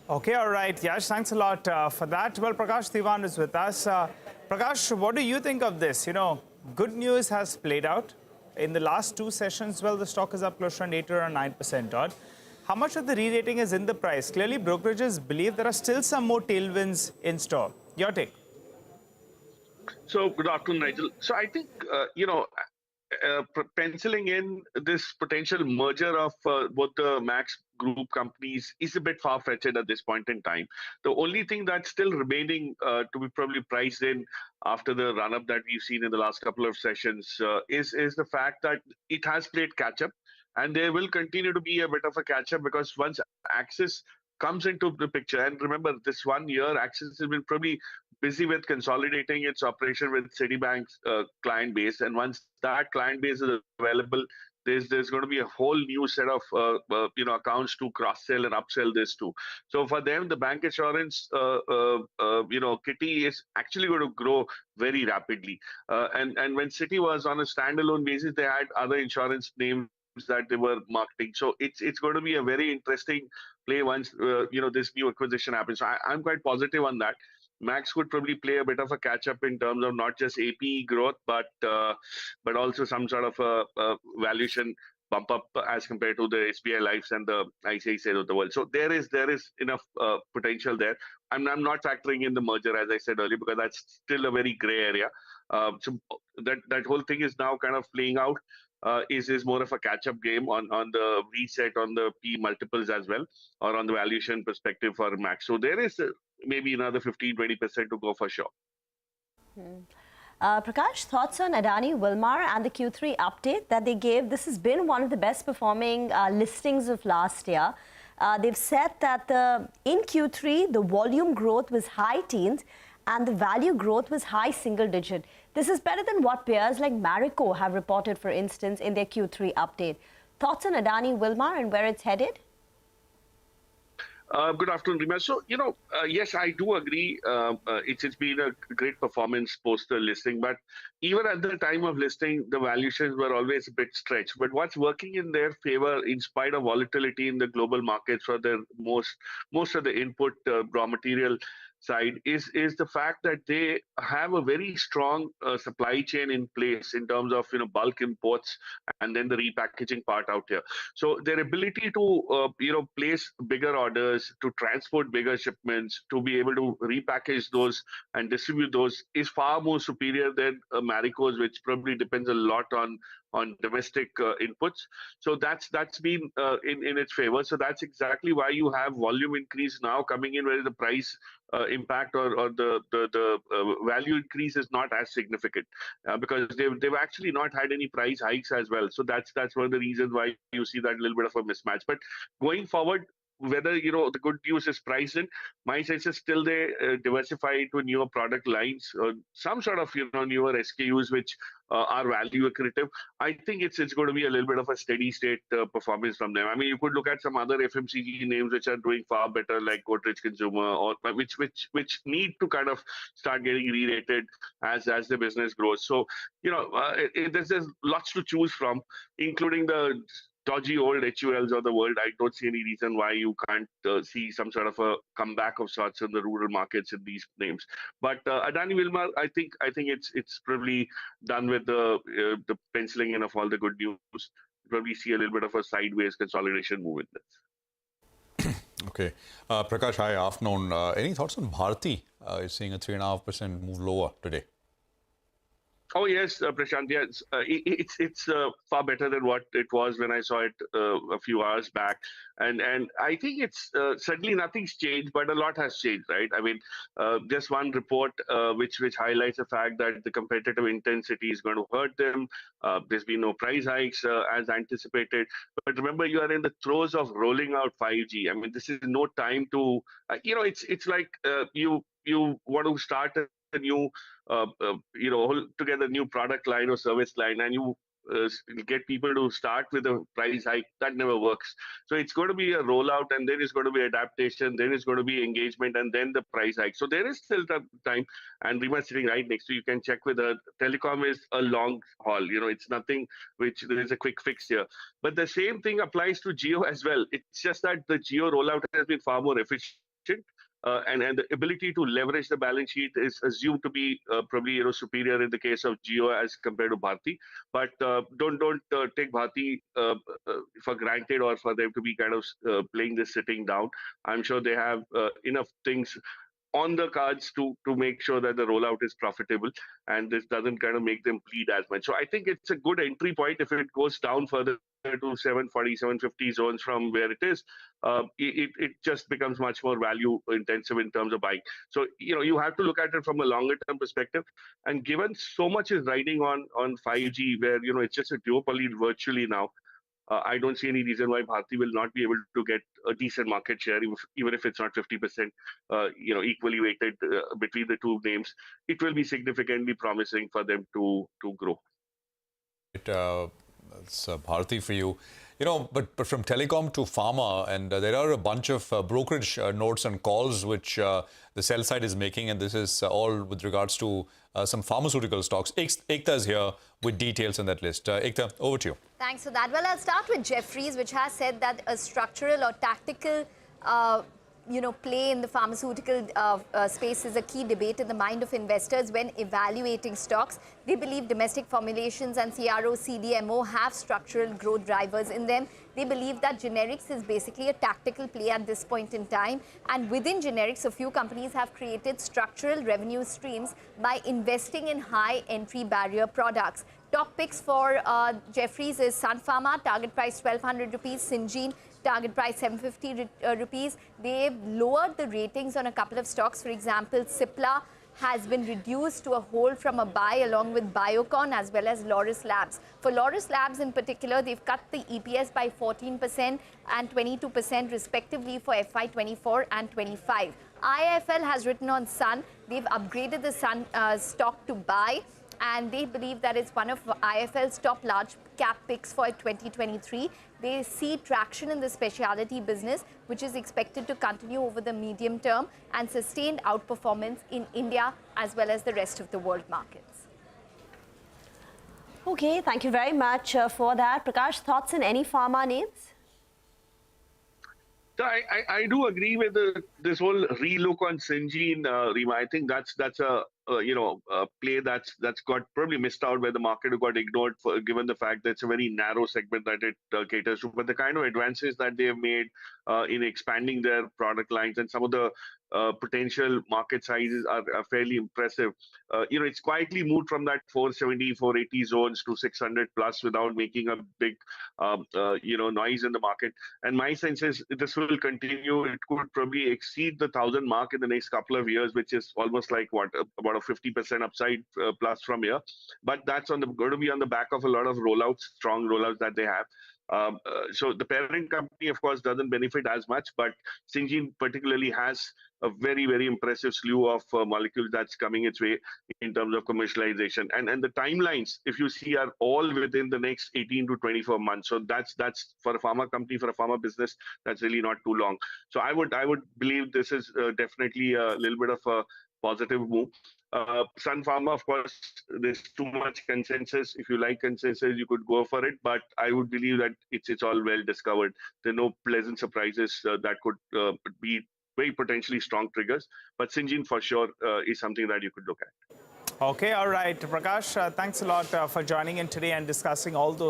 Okay, all right. Yash, thanks a lot for that. Well, Prakash Diwan is with us. Prakash, what do you think of this? Good news has played out. In the last two sessions, well, the stock is up close to around 8 or 9% odd. How much of the re-rating is in the price? Clearly, brokerages believe there are still some more tailwinds in store. Your take? So, good afternoon, Nigel. So, I think, penciling in this potential merger of both the Max Group companies is a bit far-fetched at this point in time. The only thing that's still remaining to be probably priced in after the run-up that we've seen in the last couple of sessions is the fact that it has played catch-up, and there will continue to be a bit of a catch-up because once Axis comes into the picture, and remember, this 1 year, Axis has been probably busy with consolidating its operation with Citibank's client base, and once that client base is available, there's going to be a whole new set of accounts to cross sell and upsell this to. So for them, the bank insurance kitty is actually going to grow very rapidly. And when Citi was on a standalone basis, they had other insurance names that they were marketing. So it's going to be a very interesting play once this new acquisition happens. So I'm quite positive on that. Max could probably play a bit of a catch up in terms of not just APE growth, but also some sort of a valuation bump up as compared to the SBI Lives and the ICICI of the world. So there is enough potential there. I'm not factoring in the merger, as I said earlier, because that's still a very gray area. So that whole thing is now kind of playing out. Is more of a catch-up game on the reset on the P multiples as well, or on the valuation perspective for Max. So there is maybe another 15-20% to go for sure. Prakash, thoughts on Adani Wilmar and the Q3 update that they gave? This has been one of the best performing listings of last year. They've said that in Q3, the volume growth was high teens and the value growth was high single digit. This is better than what peers like Marico have reported, for instance, in their Q3 update. Thoughts on Adani Wilmar and where it's headed? Good afternoon, Rima. So, yes, I do agree. It's been a great performance post the listing, but even at the time of listing, the valuations were always a bit stretched. But what's working in their favor, in spite of volatility in the global markets for their most of the input raw material side, is the fact that they have a very strong supply chain in place in terms of bulk imports and then the repackaging part out here. So their ability to place bigger orders, to transport bigger shipments, to be able to repackage those and distribute those is far more superior than Marico's, which probably depends a lot on domestic inputs. So that's been in its favor. So that's exactly why you have volume increase now coming in, where the price impact or the value increase is not as significant because they've actually not had any price hikes as well. So that's one of the reasons why you see that little bit of a mismatch. But going forward, whether the good news is priced in, my sense is still they diversify into newer product lines, some sort of newer SKUs which are value accretive. I think it's going to be a little bit of a steady state performance from them. I mean, you could look at some other FMCG names which are doing far better, like Godrej Consumer, or which need to kind of start getting re-rated as the business grows. So there's lots to choose from, including the dodgy old HULs of the world. I don't see any reason why you can't see some sort of a comeback of sorts in the rural markets in these names. But Adani Wilmar, I think it's probably done with the penciling in of all the good news. Probably see a little bit of a sideways consolidation move in this. Okay, Prakash, hi, afternoon. Any thoughts on Bharti? It's seeing a 3.5% move lower today. Oh yes, Prashant. Yes, it's far better than what it was when I saw it a few hours back, and I think it's certainly nothing's changed, but a lot has changed, right? I mean, just one report which highlights the fact that the competitive intensity is going to hurt them. There's been no price hikes as anticipated, but remember, you are in the throes of rolling out 5G. I mean, this is no time to it's like you want to start a new together new product line or service line, and you get people to start with a price hike. That never works. So it's going to be a rollout, and then it's going to be adaptation, then it's going to be engagement, and then the price hike. So there is still time, and Rima sitting right next to you, can check with her. Telecom is a long haul. It's nothing which there is a quick fix here. But the same thing applies to Jio as well. It's just that the Jio rollout has been far more efficient merchant. And the ability to leverage the balance sheet is assumed to be probably superior in the case of Jio as compared to Bharti. But don't take Bharti for granted or for them to be kind of playing this sitting down. I'm sure they have enough things on the cards to make sure that the rollout is profitable and this doesn't kind of make them bleed as much. So I think it's a good entry point. If it goes down further to 740, 750 zones from where it is, it just becomes much more value intensive in terms of buying. So, you have to look at it from a longer term perspective. And given so much is riding on 5G, where, it's just a duopoly virtually now, I don't see any reason why Bharti will not be able to get a decent market share, even if it's not 50%, equally weighted between the two names. It will be significantly promising for them to grow. It's Bharti for you. But from telecom to pharma, and there are a bunch of brokerage notes and calls which the sell side is making, and this is all with regards to some pharmaceutical stocks. Ekta is here with details on that list. Ekta, over to you. Thanks for that. Well, I'll start with Jefferies, which has said that a structural or tactical play in the pharmaceutical space is a key debate in the mind of investors when evaluating stocks. They believe domestic formulations and CRO, CDMO have structural growth drivers in them. They believe that generics is basically a tactical play at this point in time. And within generics, a few companies have created structural revenue streams by investing in high entry barrier products. Top picks for Jefferies is Sun Pharma, target price 1,200 rupees, Syngene, target price 750 rupees. They've lowered the ratings on a couple of stocks. For example, Cipla has been reduced to a hold from a buy along with Biocon as well as Laurus Labs. For Laurus Labs in particular, they've cut the EPS by 14% and 22% respectively for FY24 and 25. IIFL has written on Sun. They've upgraded the Sun stock to buy, and they believe that it's one of IIFL's top large cap picks for 2023. They see traction in the specialty business, which is expected to continue over the medium term, and sustained outperformance in India as well as the rest of the world markets. Okay, thank you very much for that. Prakash, thoughts on any pharma names? So I do agree with this whole relook on Syngene, Rima. I think that's a play that's got probably missed out where the market got ignored given the fact that it's a very narrow segment that it caters to. But the kind of advances that they have made in expanding their product lines and some of the potential market sizes are fairly impressive. It's quietly moved from that 470, 480 zones to 600 plus without making a big, noise in the market. And my sense is this will continue. It could probably exceed the 1,000 mark in the next couple of years, which is almost like about a 50% upside plus from here. But that's going to be on the back of a lot of rollouts, strong rollouts that they have. So the parent company, of course, doesn't benefit as much, but Syngene particularly has a very, very impressive slew of molecules that's coming its way in terms of commercialization. And the timelines, if you see, are all within the next 18 to 24 months. So that's for a pharma company, for a pharma business, that's really not too long. So I would believe this is definitely a little bit of a positive move. Sun Pharma, of course, there's too much consensus. If you like consensus, you could go for it. But I would believe that it's all well discovered. There are no pleasant surprises that could be very potentially strong triggers. But Syngene, for sure, is something that you could look at. Okay, all right. Prakash, thanks a lot for joining in today and discussing all those